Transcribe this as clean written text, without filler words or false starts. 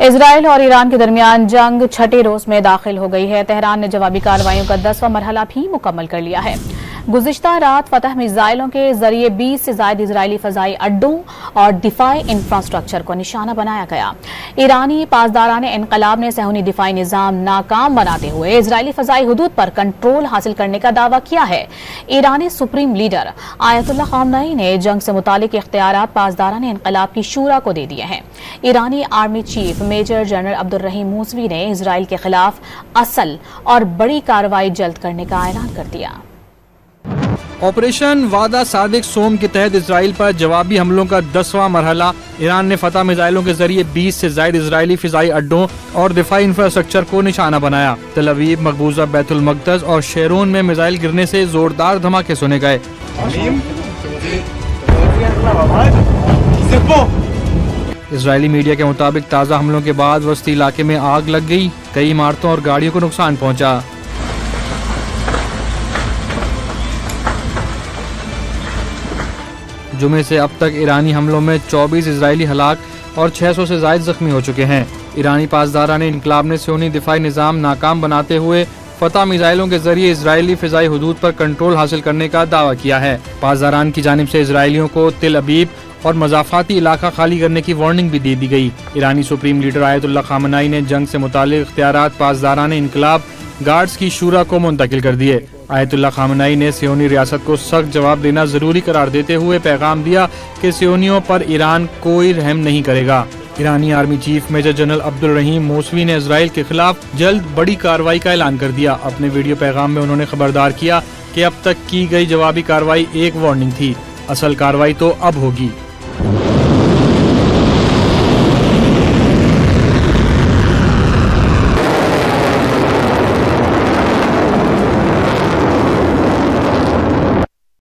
Israel और Iran के दरमियान जंग छठे रोज में दाखिल हो गई है। तेहरान ने जवाबी कार्रवाइयों का 10वां मरहला भी मुकम्मल कर लिया है। गुज़िश्ता रात फतह मिसाइलों के जरिए 20 से ज्यादा इजरायली फजाई अड्डों और दिफाई इंफ्रास्ट्रक्चर को निशाना बनाया गया। ईरानी पासदारान इनकलाब ने सहूनी दिफाई निजाम नाकाम बनाते हुए इजरायली फजाई हुदूद पर कंट्रोल हासिल करने का दावा किया है। ईरानी सुप्रीम लीडर आयतुल्लाह खामनई ने जंग से मुतालिक इख्तियारात पासदारान इनकलाब की शूरा को दे दिए हैं। ईरानी army chief major general Abdul Rahim Mousavi ने इजराइल के खिलाफ असल और बड़ी कार्रवाई जल्द करने का ऐलान कर दिया। ऑपरेशन वादा सादिक सोम के तहत इजराइल पर जवाबी हमलों का 10वां मरहला। ईरान ने फतह मिसाइलों के जरिए 20 से ज्यादा इजरायली फिजाई अड्डों और दिफाई इंफ्रास्ट्रक्चर को निशाना बनाया। तल अवीव, मकबूजा, बैतुल मक़दस और शेरोन में मिसाइल गिरने से जोरदार धमाके सुने गए। इजरायली मीडिया के मुताबिक ताज़ा हमलों के बाद वस्ती इलाके में आग लग गई। कई इमारतों और गाड़ियों को नुकसान पहुंचा। जुमे से अब तक ईरानी हमलों में 24 इजरायली हलाक और 600 से ज्यादा जख्मी हो चुके हैं। ईरानी पासदारान इनकलाब ने सहूनी दिफाई निजाम नाकाम बनाते हुए फतह मिसाइलों के जरिए इजरायली फिजाई हुदूद पर कंट्रोल हासिल करने का दावा किया है। पासदारान की जानिब से इजरायलियों को तिल अबीब और मजाफाती इलाका खाली करने की वार्निंग भी दे दी गई। ईरानी सुप्रीम लीडर आयतुल्लाह खामनई ने जंग से मुतालिक इख्तियारात पासदारान इनकलाब गार्ड्स की शूरा को मुंतकिल कर दिए। आयतुल्लाह खामनई ने सियोनी रियासत को सख्त जवाब देना जरूरी करार देते हुए पैगाम दिया कि सियोनियों पर ईरान कोई रहम नहीं करेगा। ईरानी army chief major general Abdul Rahim Mousavi ने इजराइल के खिलाफ जल्द बड़ी कार्रवाई का ऐलान कर दिया। अपने वीडियो पैगाम में उन्होंने खबरदार किया कि अब तक की गई जवाबी कार्रवाई एक वार्निंग थी, असल कार्रवाई तो अब होगी।